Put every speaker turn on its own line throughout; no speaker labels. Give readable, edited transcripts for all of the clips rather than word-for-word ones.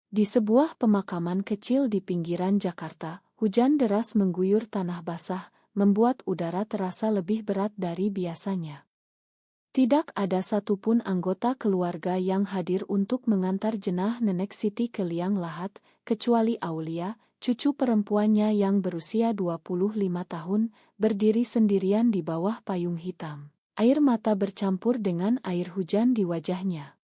Di sebuah pemakaman kecil di pinggiran Jakarta, hujan deras mengguyur tanah basah, membuat udara terasa lebih berat dari biasanya. Tidak ada satupun anggota keluarga yang hadir untuk mengantar jenazah Nenek Siti ke liang lahat, kecuali Aulia, cucu perempuannya yang berusia 25 tahun, berdiri sendirian di bawah payung hitam. Air mata bercampur dengan air hujan di wajahnya.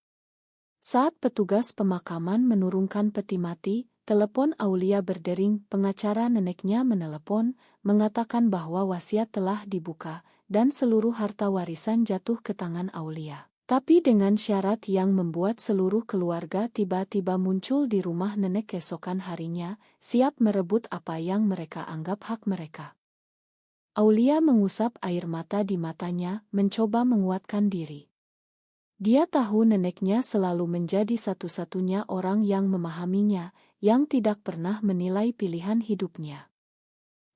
Saat petugas pemakaman menurunkan peti mati, telepon Aulia berdering. Pengacara neneknya menelepon, mengatakan bahwa wasiat telah dibuka, dan seluruh harta warisan jatuh ke tangan Aulia. Tapi dengan syarat yang membuat seluruh keluarga tiba-tiba muncul di rumah nenek keesokan harinya, siap merebut apa yang mereka anggap hak mereka. Aulia mengusap air mata di matanya, mencoba menguatkan diri. Dia tahu neneknya selalu menjadi satu-satunya orang yang memahaminya, yang tidak pernah menilai pilihan hidupnya.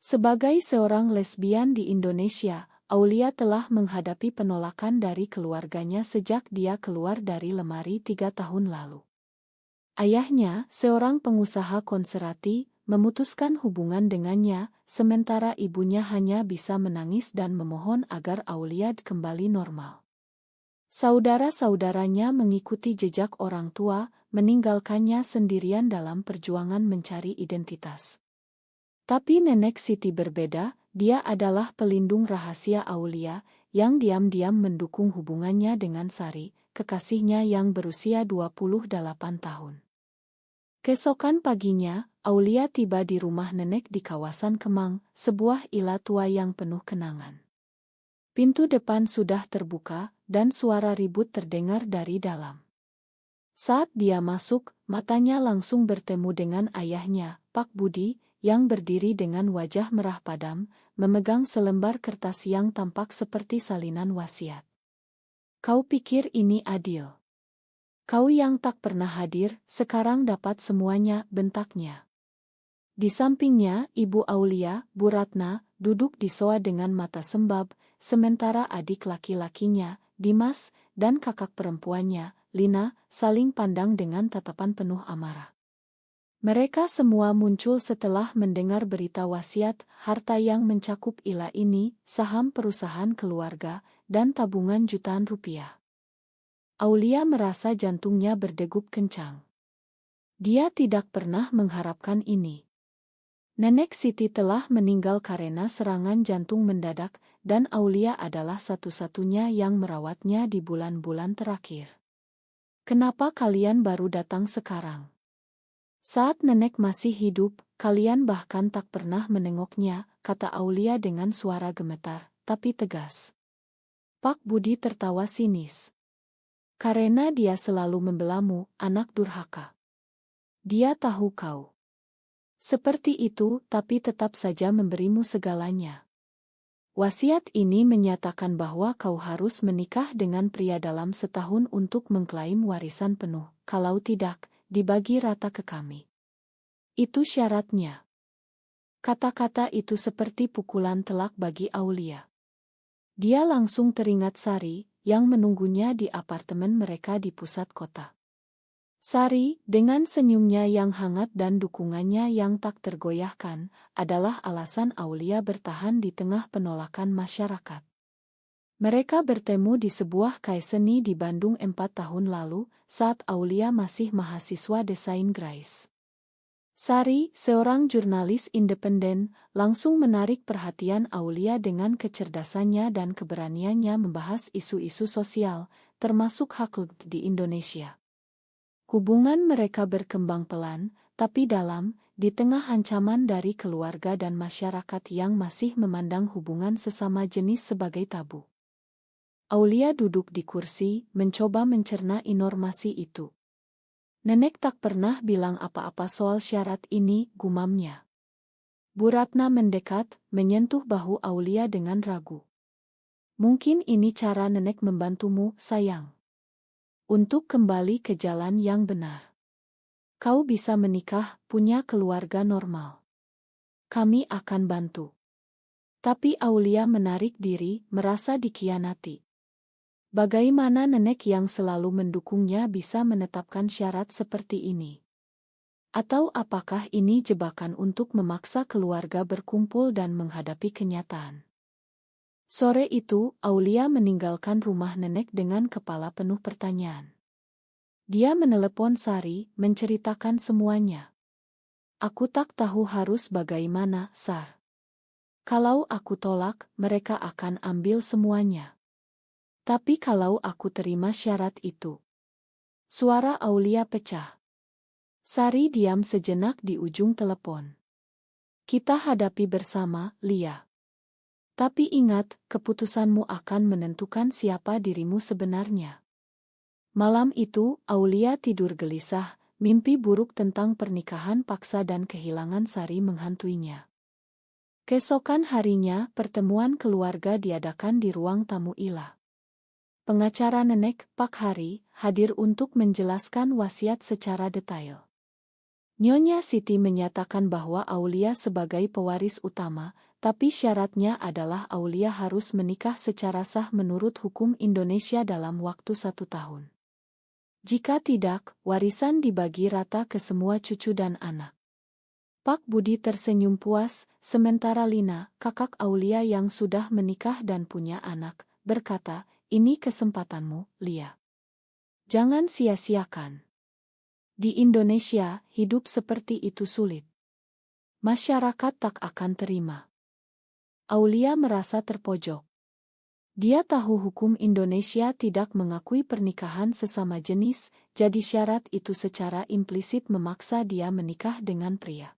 Sebagai seorang lesbian di Indonesia, Aulia telah menghadapi penolakan dari keluarganya sejak dia keluar dari lemari 3 tahun lalu. Ayahnya, seorang pengusaha konserati, memutuskan hubungan dengannya, sementara ibunya hanya bisa menangis dan memohon agar Aulia kembali normal. Saudara-saudaranya mengikuti jejak orang tua, meninggalkannya sendirian dalam perjuangan mencari identitas. Tapi Nenek Siti berbeda, dia adalah pelindung rahasia Aulia, yang diam-diam mendukung hubungannya dengan Sari, kekasihnya yang berusia 28 tahun. Keesokan paginya, Aulia tiba di rumah nenek di kawasan Kemang, sebuah ila tua yang penuh kenangan. Pintu depan sudah terbuka, dan suara ribut terdengar dari dalam. Saat dia masuk, matanya langsung bertemu dengan ayahnya, Pak Budi, yang berdiri dengan wajah merah padam, memegang selembar kertas yang tampak seperti salinan wasiat. "Kau pikir ini adil? Kau yang tak pernah hadir, sekarang dapat semuanya," bentaknya. Di sampingnya, Ibu Aulia, Bu Ratna, duduk di sofa dengan mata sembab, sementara adik laki-lakinya, Dimas, dan kakak perempuannya, Lina, saling pandang dengan tatapan penuh amarah. Mereka semua muncul setelah mendengar berita wasiat, harta yang mencakup ila ini, saham perusahaan keluarga, dan tabungan jutaan rupiah. Aulia merasa jantungnya berdegup kencang. Dia tidak pernah mengharapkan ini. Nenek Siti telah meninggal karena serangan jantung mendadak, dan Aulia adalah satu-satunya yang merawatnya di bulan-bulan terakhir. "Kenapa kalian baru datang sekarang? Saat nenek masih hidup, kalian bahkan tak pernah menengoknya," kata Aulia dengan suara gemetar, tapi tegas. Pak Budi tertawa sinis. "Karena dia selalu membelamu, anak durhaka. Dia tahu kau seperti itu, tapi tetap saja memberimu segalanya. Wasiat ini menyatakan bahwa kau harus menikah dengan pria dalam setahun untuk mengklaim warisan penuh, kalau tidak, dibagi rata ke kami. Itu syaratnya." Kata-kata itu seperti pukulan telak bagi Aulia. Dia langsung teringat Sari, yang menunggunya di apartemen mereka di pusat kota. Sari, dengan senyumnya yang hangat dan dukungannya yang tak tergoyahkan, adalah alasan Aulia bertahan di tengah penolakan masyarakat. Mereka bertemu di sebuah kai seni di Bandung 4 tahun lalu, saat Aulia masih mahasiswa desain grafis. Sari, seorang jurnalis independen, langsung menarik perhatian Aulia dengan kecerdasannya dan keberaniannya membahas isu-isu sosial, termasuk hak di Indonesia. Hubungan mereka berkembang pelan, tapi dalam, di tengah ancaman dari keluarga dan masyarakat yang masih memandang hubungan sesama jenis sebagai tabu. Aulia duduk di kursi, mencoba mencerna informasi itu. "Nenek tak pernah bilang apa-apa soal syarat ini," gumamnya. Bu Ratna mendekat, menyentuh bahu Aulia dengan ragu. "Mungkin ini cara nenek membantumu, sayang. Untuk kembali ke jalan yang benar. Kau bisa menikah, punya keluarga normal. Kami akan bantu." Tapi Aulia menarik diri, merasa dikhianati. Bagaimana nenek yang selalu mendukungnya bisa menetapkan syarat seperti ini? Atau apakah ini jebakan untuk memaksa keluarga berkumpul dan menghadapi kenyataan? Sore itu, Aulia meninggalkan rumah nenek dengan kepala penuh pertanyaan. Dia menelepon Sari, menceritakan semuanya. Aku tak tahu harus bagaimana, Sar. Kalau aku tolak, mereka akan ambil semuanya. Tapi kalau aku terima syarat itu. Suara Aulia pecah. Sari diam sejenak di ujung telepon. Kita hadapi bersama, Lia. Tapi ingat, keputusanmu akan menentukan siapa dirimu sebenarnya. Malam itu, Aulia tidur gelisah, mimpi buruk tentang pernikahan paksa dan kehilangan Sari menghantuinya. Keesokan harinya, pertemuan keluarga diadakan di ruang tamu Ila. Pengacara nenek, Pak Hari, hadir untuk menjelaskan wasiat secara detail. Nyonya Siti menyatakan bahwa Aulia sebagai pewaris utama, tapi syaratnya adalah Aulia harus menikah secara sah menurut hukum Indonesia dalam waktu 1 tahun. Jika tidak, warisan dibagi rata ke semua cucu dan anak. Pak Budi tersenyum puas, sementara Lina, kakak Aulia yang sudah menikah dan punya anak, berkata, ini kesempatanmu, Lia. Jangan sia-siakan. Di Indonesia, hidup seperti itu sulit. Masyarakat tak akan terima. Aulia merasa terpojok. Dia tahu hukum Indonesia tidak mengakui pernikahan sesama jenis, jadi syarat itu secara implisit memaksa dia menikah dengan pria.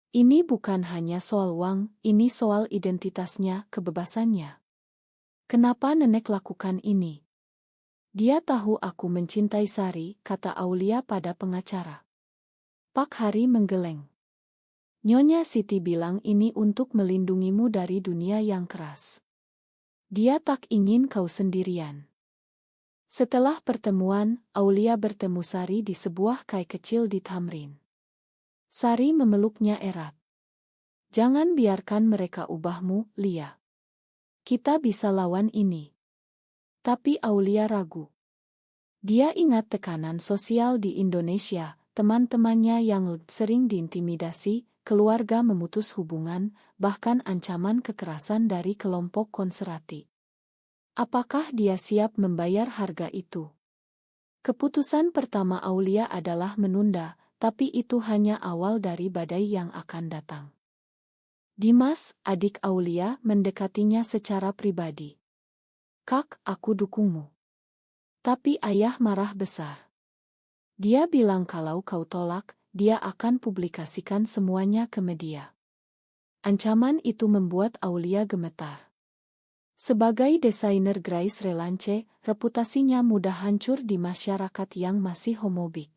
Ini bukan hanya soal uang, ini soal identitasnya, kebebasannya. Kenapa nenek lakukan ini? Dia tahu aku mencintai Sari, kata Aulia pada pengacara. Pak Hari menggeleng. Nyonya Siti bilang ini untuk melindungimu dari dunia yang keras. Dia tak ingin kau sendirian. Setelah pertemuan, Aulia bertemu Sari di sebuah kai kecil di Tamrin. Sari memeluknya erat. Jangan biarkan mereka ubahmu, Lia. Kita bisa lawan ini. Tapi Aulia ragu. Dia ingat tekanan sosial di Indonesia, teman-temannya yang sering diintimidasi, keluarga memutus hubungan, bahkan ancaman kekerasan dari kelompok konservatif. Apakah dia siap membayar harga itu? Keputusan pertama Aulia adalah menunda, tapi itu hanya awal dari badai yang akan datang. Dimas, adik Aulia, mendekatinya secara pribadi. Kak, aku dukungmu. Tapi ayah marah besar. Dia bilang kalau kau tolak, dia akan publikasikan semuanya ke media. Ancaman itu membuat Aulia gemetar. Sebagai desainer Grace Relance, reputasinya mudah hancur di masyarakat yang masih homofobik.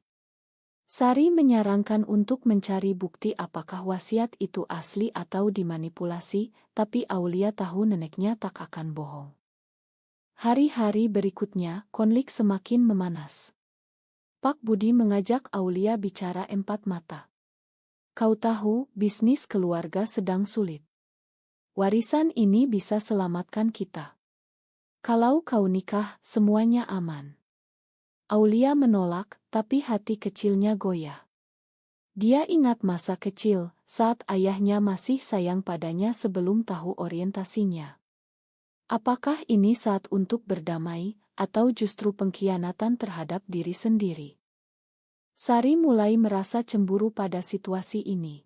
Sari menyarankan untuk mencari bukti apakah wasiat itu asli atau dimanipulasi, tapi Aulia tahu neneknya tak akan bohong. Hari-hari berikutnya, konflik semakin memanas. Pak Budi mengajak Aulia bicara empat mata. Kau tahu, bisnis keluarga sedang sulit. Warisan ini bisa selamatkan kita. Kalau kau nikah, semuanya aman. Aulia menolak, tapi hati kecilnya goyah. Dia ingat masa kecil, saat ayahnya masih sayang padanya sebelum tahu orientasinya. Apakah ini saat untuk berdamai, atau justru pengkhianatan terhadap diri sendiri? Sari mulai merasa cemburu pada situasi ini.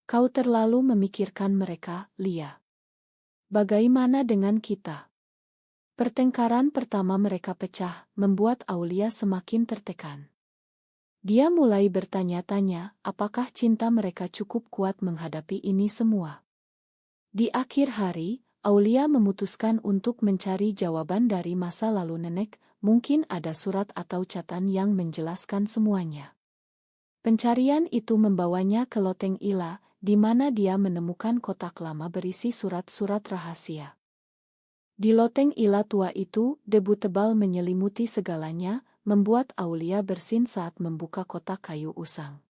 Kau terlalu memikirkan mereka, Lia. Bagaimana dengan kita? Pertengkaran pertama mereka pecah, membuat Aulia semakin tertekan. Dia mulai bertanya-tanya, apakah cinta mereka cukup kuat menghadapi ini semua? Di akhir hari, Aulia memutuskan untuk mencari jawaban dari masa lalu nenek, mungkin ada surat atau catatan yang menjelaskan semuanya. Pencarian itu membawanya ke loteng Ila, di mana dia menemukan kotak lama berisi surat-surat rahasia. Di loteng Ila tua itu, debu tebal menyelimuti segalanya, membuat Aulia bersin saat membuka kotak kayu usang.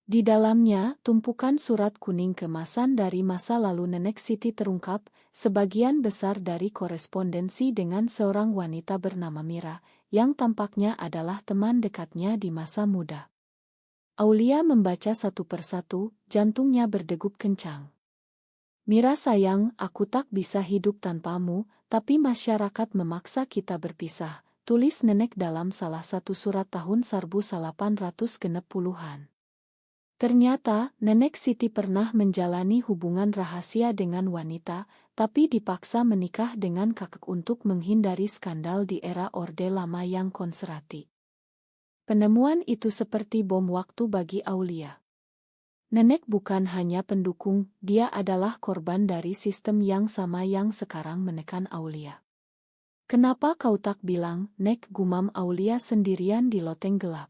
Di dalamnya, tumpukan surat kuning kemasan dari masa lalu nenek Siti terungkap, sebagian besar dari korespondensi dengan seorang wanita bernama Mira, yang tampaknya adalah teman dekatnya di masa muda. Aulia membaca satu persatu, jantungnya berdegup kencang. Mira sayang, aku tak bisa hidup tanpamu, tapi masyarakat memaksa kita berpisah, tulis nenek dalam salah satu surat tahun 1860-an. Ternyata, Nenek Siti pernah menjalani hubungan rahasia dengan wanita, tapi dipaksa menikah dengan kakek untuk menghindari skandal di era Orde Lama yang konservatif. Penemuan itu seperti bom waktu bagi Aulia. Nenek bukan hanya pendukung, dia adalah korban dari sistem yang sama yang sekarang menekan Aulia. Kenapa kau tak bilang, Nek, gumam Aulia sendirian di loteng gelap.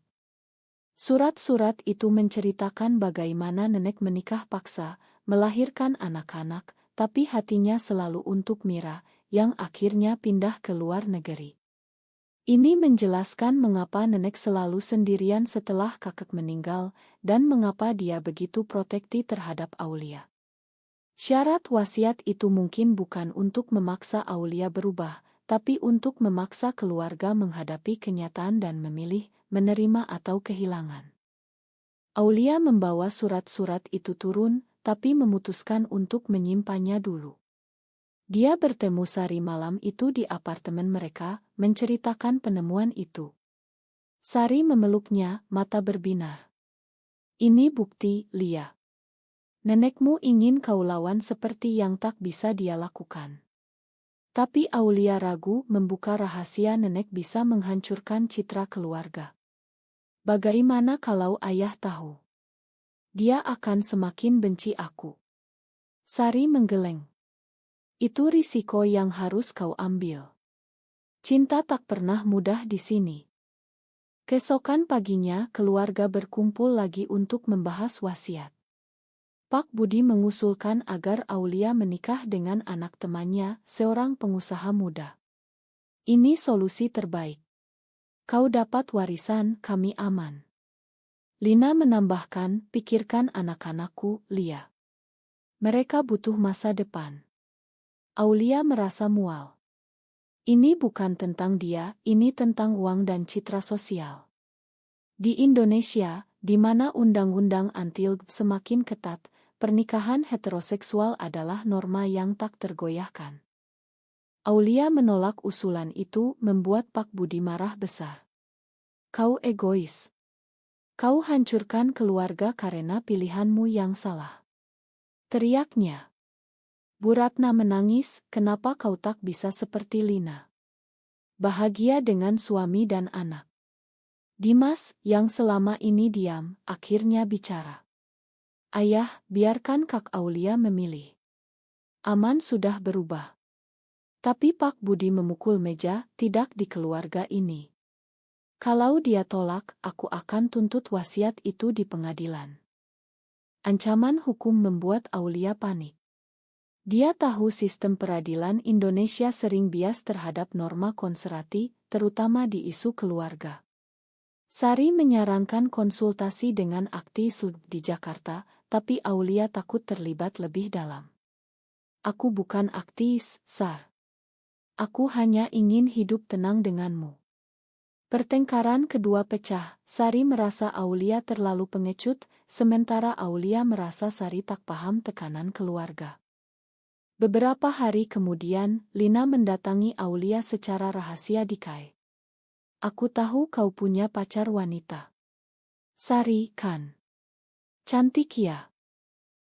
Surat-surat itu menceritakan bagaimana nenek menikah paksa, melahirkan anak-anak, tapi hatinya selalu untuk Mira, yang akhirnya pindah ke luar negeri. Ini menjelaskan mengapa nenek selalu sendirian setelah kakek meninggal, dan mengapa dia begitu protektif terhadap Aulia. Syarat wasiat itu mungkin bukan untuk memaksa Aulia berubah, tapi untuk memaksa keluarga menghadapi kenyataan dan memilih, menerima atau kehilangan. Aulia membawa surat-surat itu turun, tapi memutuskan untuk menyimpannya dulu. Dia bertemu Sari malam itu di apartemen mereka, menceritakan penemuan itu. Sari memeluknya, mata berbinar. Ini bukti, Lia. Nenekmu ingin kau lawan seperti yang tak bisa dia lakukan. Tapi Aulia ragu membuka rahasia nenek bisa menghancurkan citra keluarga. Bagaimana kalau ayah tahu? Dia akan semakin benci aku. Sari menggeleng. Itu risiko yang harus kau ambil. Cinta tak pernah mudah di sini. Keesokan paginya keluarga berkumpul lagi untuk membahas wasiat. Pak Budi mengusulkan agar Aulia menikah dengan anak temannya, seorang pengusaha muda. Ini solusi terbaik. Kau dapat warisan, kami aman. Lina menambahkan, pikirkan anak-anakku, Lia. Mereka butuh masa depan. Aulia merasa mual. Ini bukan tentang dia, ini tentang uang dan citra sosial. Di Indonesia, di mana undang-undang anti-LGB semakin ketat, pernikahan heteroseksual adalah norma yang tak tergoyahkan. Aulia menolak usulan itu membuat Pak Budi marah besar. Kau egois. Kau hancurkan keluarga karena pilihanmu yang salah. Teriaknya. Bu Ratna menangis, kenapa kau tak bisa seperti Lina? Bahagia dengan suami dan anak. Dimas, yang selama ini diam, akhirnya bicara. Ayah, biarkan Kak Aulia memilih. Aman sudah berubah. Tapi Pak Budi memukul meja, tidak di keluarga ini. Kalau dia tolak, aku akan tuntut wasiat itu di pengadilan. Ancaman hukum membuat Aulia panik. Dia tahu sistem peradilan Indonesia sering bias terhadap norma konservatif, terutama di isu keluarga. Sari menyarankan konsultasi dengan aktivis LGB di Jakarta, tapi Aulia takut terlibat lebih dalam. Aku bukan aktivis, Sar. Aku hanya ingin hidup tenang denganmu. Pertengkaran kedua pecah, Sari merasa Aulia terlalu pengecut, sementara Aulia merasa Sari tak paham tekanan keluarga. Beberapa hari kemudian, Lina mendatangi Aulia secara rahasia di KAI. Aku tahu kau punya pacar wanita. Sari, kan? Cantik ya?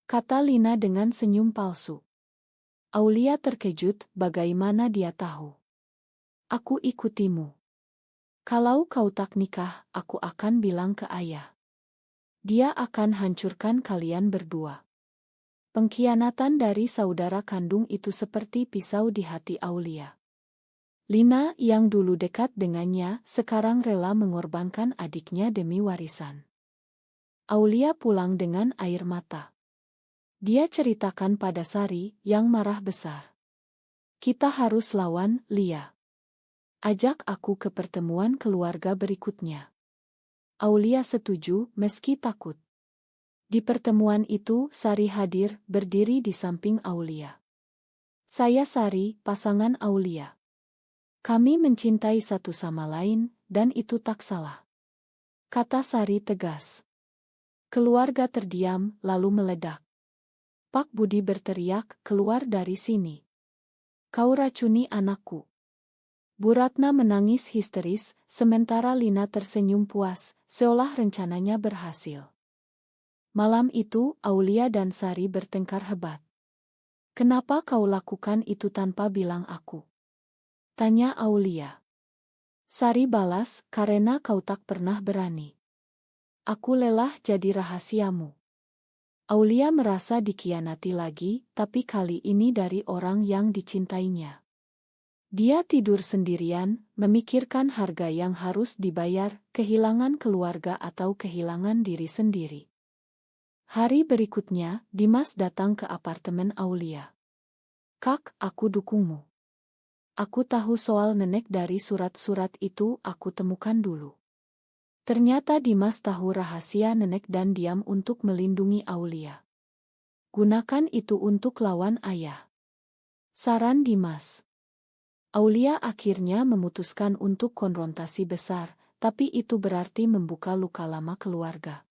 Kata Lina dengan senyum palsu. Aulia terkejut, bagaimana dia tahu? Aku ikutimu. Kalau kau tak nikah, aku akan bilang ke ayah. Dia akan hancurkan kalian berdua. Pengkhianatan dari saudara kandung itu seperti pisau di hati Aulia. Lina yang dulu dekat dengannya, sekarang rela mengorbankan adiknya demi warisan. Aulia pulang dengan air mata. Dia ceritakan pada Sari, yang marah besar. Kita harus lawan, Lia. Ajak aku ke pertemuan keluarga berikutnya. Aulia setuju, meski takut. Di pertemuan itu, Sari hadir, berdiri di samping Aulia. Saya Sari, pasangan Aulia. Kami mencintai satu sama lain, dan itu tak salah. Kata Sari tegas. Keluarga terdiam, lalu meledak. Pak Budi berteriak, "Keluar dari sini. Kau racuni anakku." Bu Ratna menangis histeris, sementara Lina tersenyum puas, seolah rencananya berhasil. Malam itu, Aulia dan Sari bertengkar hebat. "Kenapa kau lakukan itu tanpa bilang aku?" tanya Aulia. Sari balas, "Karena kau tak pernah berani. Aku lelah jadi rahasiamu." Aulia merasa dikhianati lagi, tapi kali ini dari orang yang dicintainya. Dia tidur sendirian, memikirkan harga yang harus dibayar, kehilangan keluarga atau kehilangan diri sendiri. Hari berikutnya, Dimas datang ke apartemen Aulia. "Kak, aku dukungmu. Aku tahu soal nenek dari surat-surat itu aku temukan dulu." Ternyata Dimas tahu rahasia nenek dan diam untuk melindungi Aulia. "Gunakan itu untuk lawan ayah," saran Dimas. Aulia akhirnya memutuskan untuk konfrontasi besar, tapi itu berarti membuka luka lama keluarga.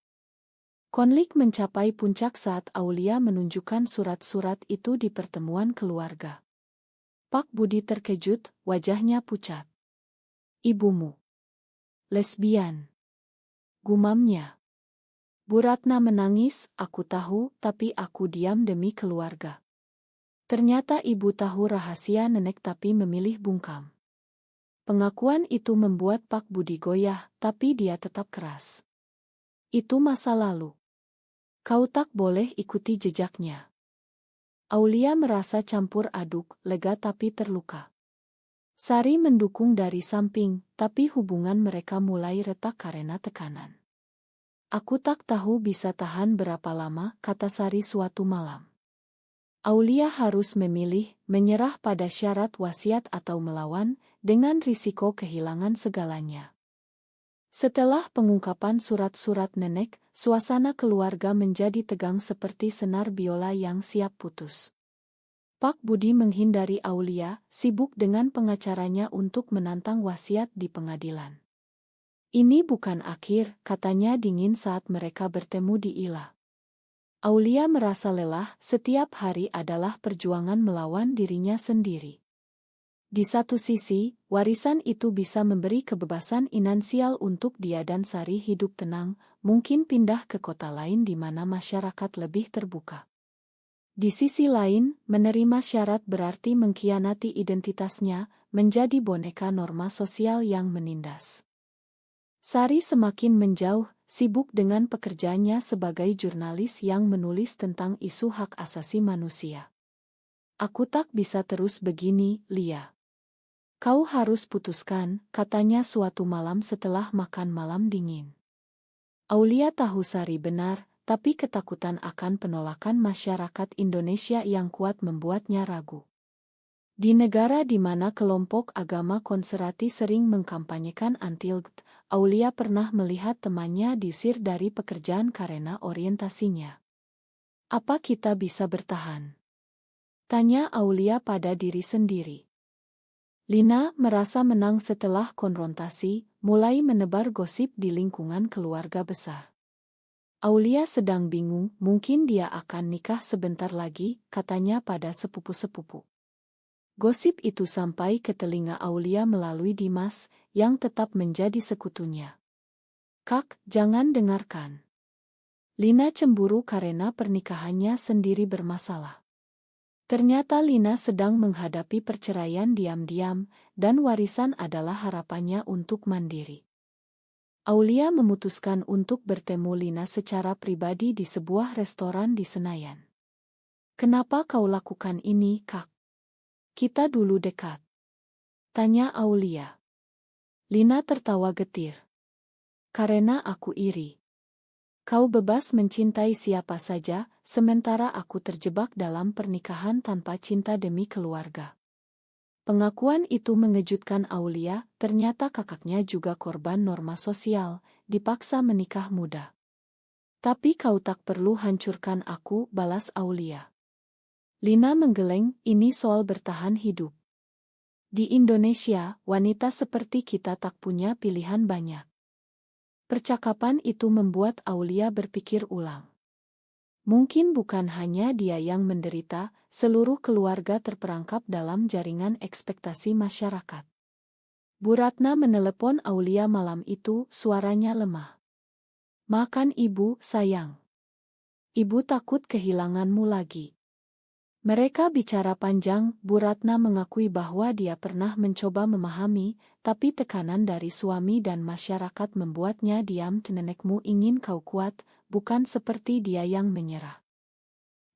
Konflik mencapai puncak saat Aulia menunjukkan surat-surat itu di pertemuan keluarga. Pak Budi terkejut, wajahnya pucat. "Ibumu lesbian," gumamnya. Bu Ratna menangis, "Aku tahu, tapi aku diam demi keluarga." Ternyata ibu tahu rahasia nenek tapi memilih bungkam. Pengakuan itu membuat Pak Budi goyah, tapi dia tetap keras. "Itu masa lalu. Kau tak boleh ikuti jejaknya." Aulia merasa campur aduk, lega tapi terluka. Sari mendukung dari samping, tapi hubungan mereka mulai retak karena tekanan. "Aku tak tahu bisa tahan berapa lama," kata Sari suatu malam. Aulia harus memilih, menyerah pada syarat wasiat atau melawan, dengan risiko kehilangan segalanya. Setelah pengungkapan surat-surat nenek, suasana keluarga menjadi tegang seperti senar biola yang siap putus. Pak Budi menghindari Aulia, sibuk dengan pengacaranya untuk menantang wasiat di pengadilan. "Ini bukan akhir," katanya dingin saat mereka bertemu di Ila. Aulia merasa lelah, setiap hari adalah perjuangan melawan dirinya sendiri. Di satu sisi, warisan itu bisa memberi kebebasan finansial untuk dia dan Sari hidup tenang, mungkin pindah ke kota lain di mana masyarakat lebih terbuka. Di sisi lain, menerima syarat berarti mengkhianati identitasnya, menjadi boneka norma sosial yang menindas. Sari semakin menjauh, sibuk dengan pekerjaannya sebagai jurnalis yang menulis tentang isu hak asasi manusia. "Aku tak bisa terus begini, Lia. Kau harus putuskan," katanya suatu malam setelah makan malam dingin. Aulia tahu Sari benar, tapi ketakutan akan penolakan masyarakat Indonesia yang kuat membuatnya ragu. Di negara di mana kelompok agama konservatif sering mengkampanyekan anti-LGBT, Aulia pernah melihat temannya diusir dari pekerjaan karena orientasinya. "Apa kita bisa bertahan?" tanya Aulia pada diri sendiri. Lina merasa menang setelah konfrontasi, mulai menebar gosip di lingkungan keluarga besar. Aulia sedang bingung, mungkin dia akan nikah sebentar lagi, katanya pada sepupu-sepupu. Gosip itu sampai ke telinga Aulia melalui Dimas, yang tetap menjadi sekutunya. "Kak, jangan dengarkan." Lina cemburu karena pernikahannya sendiri bermasalah. Ternyata Lina sedang menghadapi perceraian diam-diam, dan warisan adalah harapannya untuk mandiri. Aulia memutuskan untuk bertemu Lina secara pribadi di sebuah restoran di Senayan. "Kenapa kau lakukan ini, Kak? Kita dulu dekat," tanya Aulia. Lina tertawa getir. "Karena aku iri. Kau bebas mencintai siapa saja, sementara aku terjebak dalam pernikahan tanpa cinta demi keluarga." Pengakuan itu mengejutkan Aulia, ternyata kakaknya juga korban norma sosial, dipaksa menikah muda. "Tapi kau tak perlu hancurkan aku," balas Aulia. Lina menggeleng, "Ini soal bertahan hidup. Di Indonesia, wanita seperti kita tak punya pilihan banyak." Percakapan itu membuat Aulia berpikir ulang. Mungkin bukan hanya dia yang menderita, seluruh keluarga terperangkap dalam jaringan ekspektasi masyarakat. Bu Ratna menelepon Aulia malam itu, suaranya lemah. "Makan ibu, sayang. Ibu takut kehilanganmu lagi." Mereka bicara panjang. Bu Ratna mengakui bahwa dia pernah mencoba memahami, tapi tekanan dari suami dan masyarakat membuatnya diam. "Nenekmu ingin kau kuat, bukan seperti dia yang menyerah."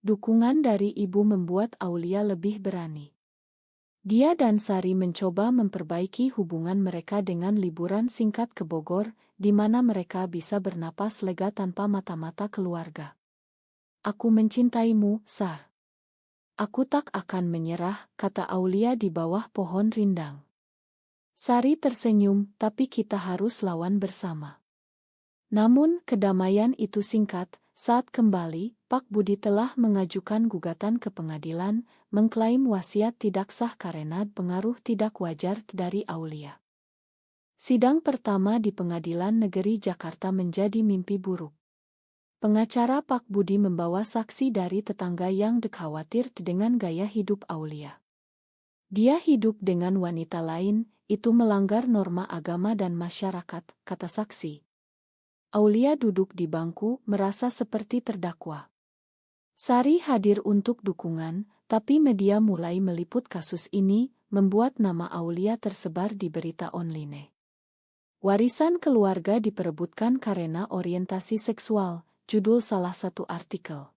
Dukungan dari ibu membuat Aulia lebih berani. Dia dan Sari mencoba memperbaiki hubungan mereka dengan liburan singkat ke Bogor, di mana mereka bisa bernapas lega tanpa mata-mata keluarga. "Aku mencintaimu, Sar. Aku tak akan menyerah," kata Aulia di bawah pohon rindang. Sari tersenyum, "Tapi kita harus lawan bersama." Namun, kedamaian itu singkat. Saat kembali, Pak Budi telah mengajukan gugatan ke pengadilan, mengklaim wasiat tidak sah karena pengaruh tidak wajar dari Aulia. Sidang pertama di Pengadilan Negeri Jakarta menjadi mimpi buruk. Pengacara Pak Budi membawa saksi dari tetangga yang khawatir dengan gaya hidup Aulia. "Dia hidup dengan wanita lain, itu melanggar norma agama dan masyarakat," kata saksi. Aulia duduk di bangku, merasa seperti terdakwa. Sari hadir untuk dukungan, tapi media mulai meliput kasus ini, membuat nama Aulia tersebar di berita online. "Warisan keluarga diperebutkan karena orientasi seksual," judul salah satu artikel.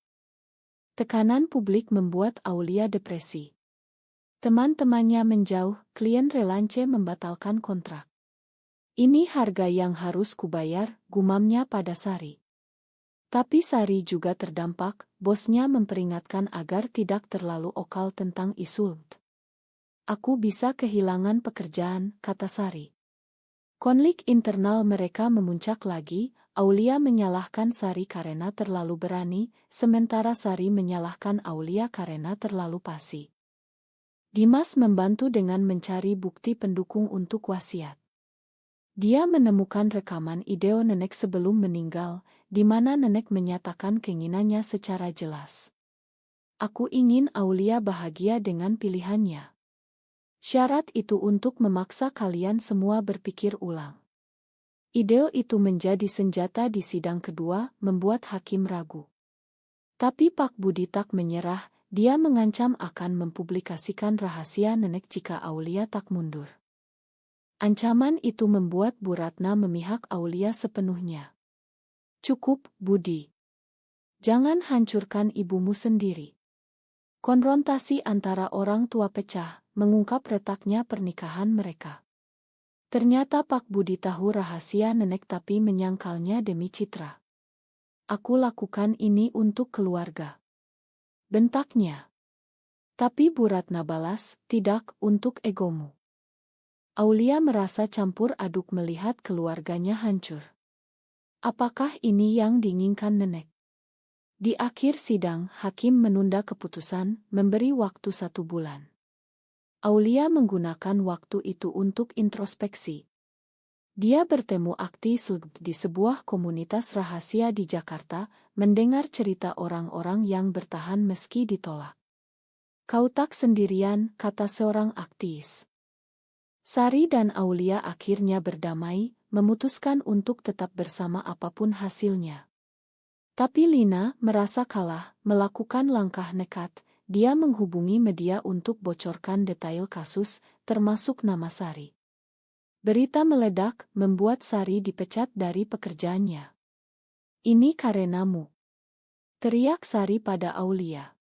Tekanan publik membuat Aulia depresi. Teman-temannya menjauh, klien relance membatalkan kontrak. "Ini harga yang harus kubayar," gumamnya pada Sari. Tapi Sari juga terdampak, bosnya memperingatkan agar tidak terlalu okal tentang isu. "Aku bisa kehilangan pekerjaan," kata Sari. Konflik internal mereka memuncak lagi. Aulia menyalahkan Sari karena terlalu berani, sementara Sari menyalahkan Aulia karena terlalu pasi. Dimas membantu dengan mencari bukti pendukung untuk wasiat. Dia menemukan rekaman video nenek sebelum meninggal, di mana nenek menyatakan keinginannya secara jelas. "Aku ingin Aulia bahagia dengan pilihannya. Syarat itu untuk memaksa kalian semua berpikir ulang." Ide itu menjadi senjata di sidang kedua, membuat hakim ragu. Tapi Pak Budi tak menyerah, dia mengancam akan mempublikasikan rahasia nenek jika Aulia tak mundur. Ancaman itu membuat Bu Ratna memihak Aulia sepenuhnya. "Cukup, Budi. Jangan hancurkan ibumu sendiri." Konfrontasi antara orang tua pecah, mengungkap retaknya pernikahan mereka. Ternyata Pak Budi tahu rahasia nenek tapi menyangkalnya demi citra. "Aku lakukan ini untuk keluarga," bentaknya. Tapi Bu Ratna balas, "Tidak, untuk egomu." Aulia merasa campur aduk melihat keluarganya hancur. Apakah ini yang diinginkan nenek? Di akhir sidang, hakim menunda keputusan, memberi waktu 1 bulan. Aulia menggunakan waktu itu untuk introspeksi. Dia bertemu aktivis di sebuah komunitas rahasia di Jakarta, mendengar cerita orang-orang yang bertahan meski ditolak. "Kau tak sendirian," kata seorang aktivis. Sari dan Aulia akhirnya berdamai, memutuskan untuk tetap bersama apapun hasilnya. Tapi Lina merasa kalah, melakukan langkah nekat. Dia menghubungi media untuk bocorkan detail kasus, termasuk nama Sari. Berita meledak, membuat Sari dipecat dari pekerjaannya. "Ini karenamu," teriak Sari pada Aulia.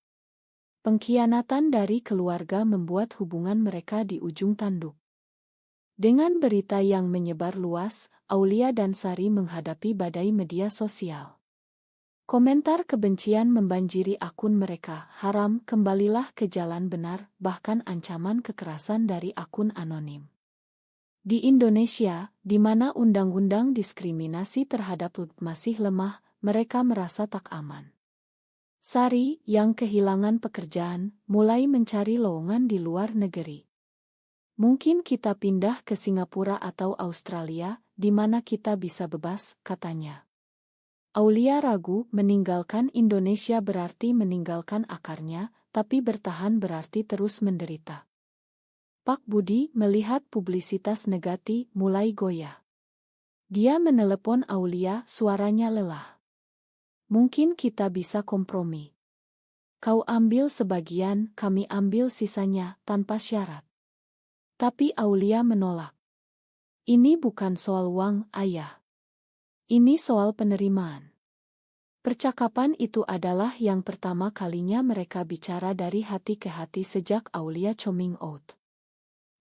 Pengkhianatan dari keluarga membuat hubungan mereka di ujung tanduk. Dengan berita yang menyebar luas, Aulia dan Sari menghadapi badai media sosial. Komentar kebencian membanjiri akun mereka, "Haram, kembalilah ke jalan benar," bahkan ancaman kekerasan dari akun anonim. Di Indonesia, di mana undang-undang diskriminasi terhadap masih lemah, mereka merasa tak aman. Sari, yang kehilangan pekerjaan, mulai mencari lowongan di luar negeri. "Mungkin kita pindah ke Singapura atau Australia," di mana kita bisa bebas, katanya. Aulia ragu, meninggalkan Indonesia berarti meninggalkan akarnya, tapi bertahan berarti terus menderita. Pak Budi melihat publisitas Negati mulai goyah. Dia menelepon Aulia, suaranya lelah. Mungkin kita bisa kompromi. Kau ambil sebagian, kami ambil sisanya, tanpa syarat. Tapi Aulia menolak. Ini bukan soal uang, ayah. Ini soal penerimaan. Percakapan itu adalah yang pertama kalinya mereka bicara dari hati ke hati sejak Aulia coming out.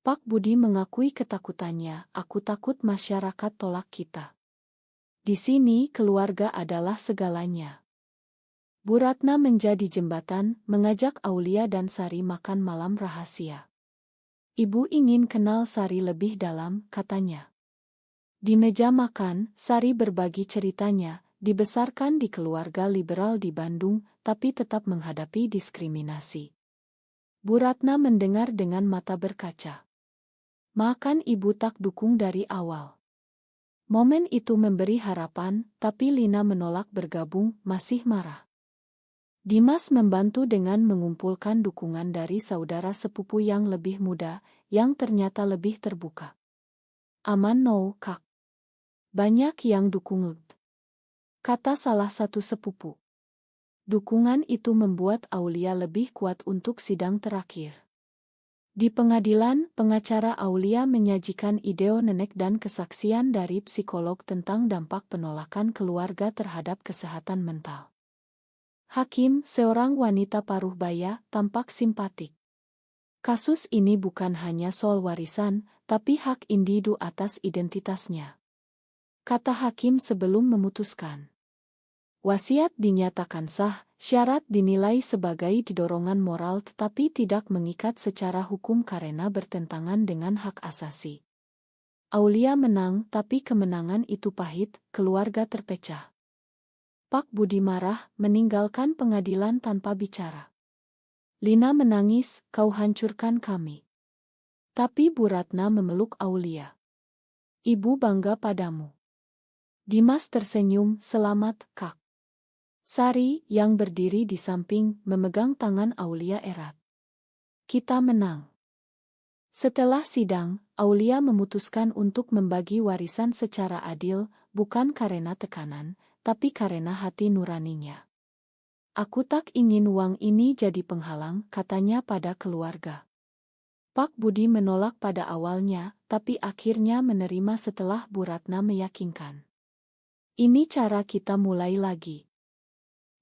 Pak Budi mengakui ketakutannya, aku takut masyarakat tolak kita. Di sini keluarga adalah segalanya. Bu Ratna menjadi jembatan, mengajak Aulia dan Sari makan malam rahasia. Ibu ingin kenal Sari lebih dalam, katanya. Di meja makan, Sari berbagi ceritanya, dibesarkan di keluarga liberal di Bandung, tapi tetap menghadapi diskriminasi. Bu Ratna mendengar dengan mata berkaca. Makan ibu tak dukung dari awal. Momen itu memberi harapan, tapi Lina menolak bergabung, masih marah. Dimas membantu dengan mengumpulkan dukungan dari saudara sepupu yang lebih muda, yang ternyata lebih terbuka. Aman no, Kak. Banyak yang dukung, kata salah satu sepupu. Dukungan itu membuat Aulia lebih kuat untuk sidang terakhir. Di pengadilan, pengacara Aulia menyajikan ide nenek dan kesaksian dari psikolog tentang dampak penolakan keluarga terhadap kesehatan mental. Hakim, seorang wanita paruh baya, tampak simpatik. Kasus ini bukan hanya soal warisan, tapi hak individu atas identitasnya, kata hakim sebelum memutuskan. Wasiat dinyatakan sah, syarat dinilai sebagai dorongan moral tetapi tidak mengikat secara hukum karena bertentangan dengan hak asasi. Aulia menang, tapi kemenangan itu pahit, keluarga terpecah. Pak Budi marah, meninggalkan pengadilan tanpa bicara. Lina menangis, kau hancurkan kami. Tapi Bu Ratna memeluk Aulia. Ibu bangga padamu. Dimas tersenyum, selamat, Kak. Sari, yang berdiri di samping, memegang tangan Aulia erat. Kita menang. Setelah sidang, Aulia memutuskan untuk membagi warisan secara adil, bukan karena tekanan, tapi karena hati nuraninya. Aku tak ingin uang ini jadi penghalang, katanya pada keluarga. Pak Budi menolak pada awalnya, tapi akhirnya menerima setelah Bu Ratna meyakinkan. Ini cara kita mulai lagi.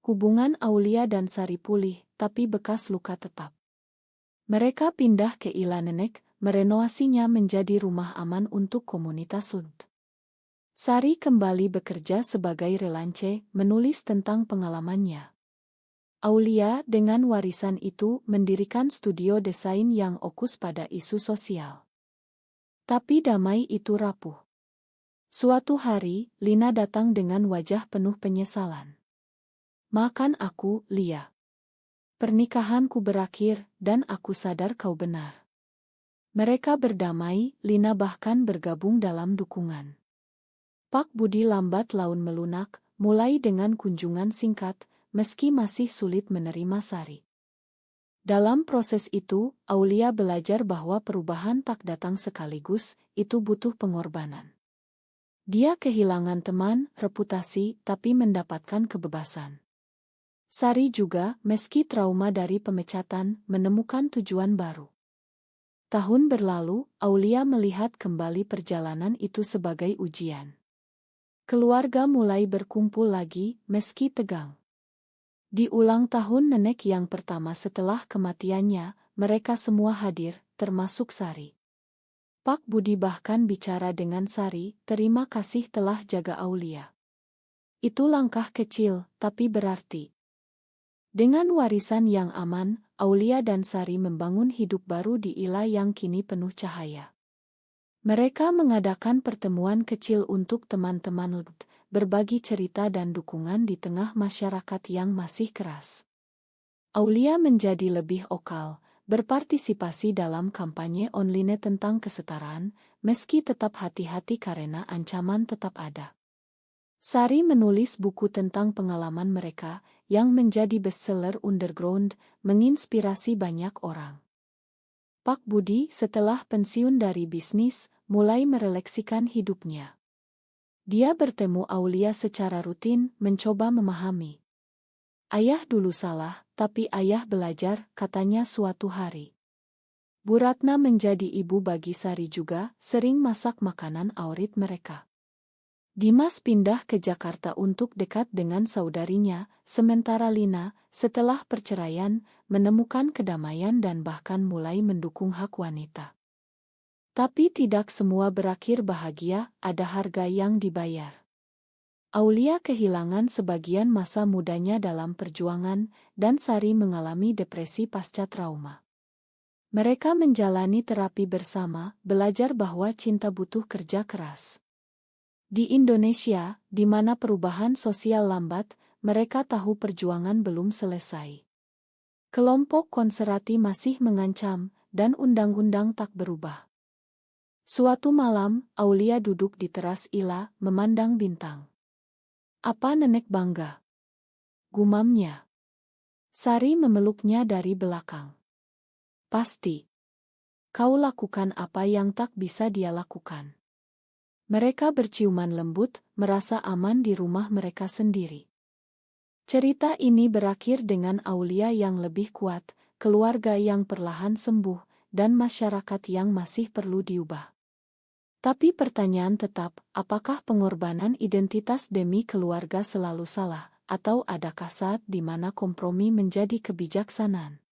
Hubungan Aulia dan Sari pulih, tapi bekas luka tetap. Mereka pindah ke Ila Nenek, merenovasinya menjadi rumah aman untuk komunitas LUT. Sari kembali bekerja sebagai relance, menulis tentang pengalamannya. Aulia dengan warisan itu mendirikan studio desain yang fokus pada isu sosial. Tapi damai itu rapuh. Suatu hari, Lina datang dengan wajah penuh penyesalan. Makan aku, Lia. Pernikahanku berakhir, dan aku sadar kau benar. Mereka berdamai, Lina bahkan bergabung dalam dukungan. Pak Budi lambat laun melunak, mulai dengan kunjungan singkat, meski masih sulit menerima Sari. Dalam proses itu, Aulia belajar bahwa perubahan tak datang sekaligus, itu butuh pengorbanan. Dia kehilangan teman, reputasi, tapi mendapatkan kebebasan. Sari juga, meski trauma dari pemecatan, menemukan tujuan baru. Tahun berlalu, Aulia melihat kembali perjalanan itu sebagai ujian. Keluarga mulai berkumpul lagi, meski tegang. Di ulang tahun nenek yang pertama setelah kematiannya, mereka semua hadir, termasuk Sari. Pak Budi bahkan bicara dengan Sari, terima kasih telah jaga Aulia. Itu langkah kecil, tapi berarti. Dengan warisan yang aman, Aulia dan Sari membangun hidup baru di Ila yang kini penuh cahaya. Mereka mengadakan pertemuan kecil untuk teman-teman LUT, berbagi cerita dan dukungan di tengah masyarakat yang masih keras. Aulia menjadi lebih vokal, berpartisipasi dalam kampanye online tentang kesetaraan, meski tetap hati-hati karena ancaman tetap ada. Sari menulis buku tentang pengalaman mereka, yang menjadi bestseller underground, menginspirasi banyak orang. Pak Budi setelah pensiun dari bisnis, mulai merefleksikan hidupnya. Dia bertemu Aulia secara rutin, mencoba memahami. Ayah dulu salah, tapi ayah belajar, katanya suatu hari. Bu Ratna menjadi ibu bagi Sari juga, sering masak makanan favorit mereka. Dimas pindah ke Jakarta untuk dekat dengan saudarinya, sementara Lina, setelah perceraian, menemukan kedamaian dan bahkan mulai mendukung hak wanita. Tapi tidak semua berakhir bahagia, ada harga yang dibayar. Aulia kehilangan sebagian masa mudanya dalam perjuangan, dan Sari mengalami depresi pasca trauma. Mereka menjalani terapi bersama, belajar bahwa cinta butuh kerja keras. Di Indonesia, di mana perubahan sosial lambat, mereka tahu perjuangan belum selesai. Kelompok konservatif masih mengancam, dan undang-undang tak berubah. Suatu malam, Aulia duduk di teras Ila, memandang bintang. "Apa nenek bangga?" gumamnya. Sari memeluknya dari belakang. "Pasti. Kau lakukan apa yang tak bisa dia lakukan." Mereka berciuman lembut, merasa aman di rumah mereka sendiri. Cerita ini berakhir dengan Aulia yang lebih kuat, keluarga yang perlahan sembuh, dan masyarakat yang masih perlu diubah. Tapi pertanyaan tetap, apakah pengorbanan identitas demi keluarga selalu salah, atau adakah saat di mana kompromi menjadi kebijaksanaan?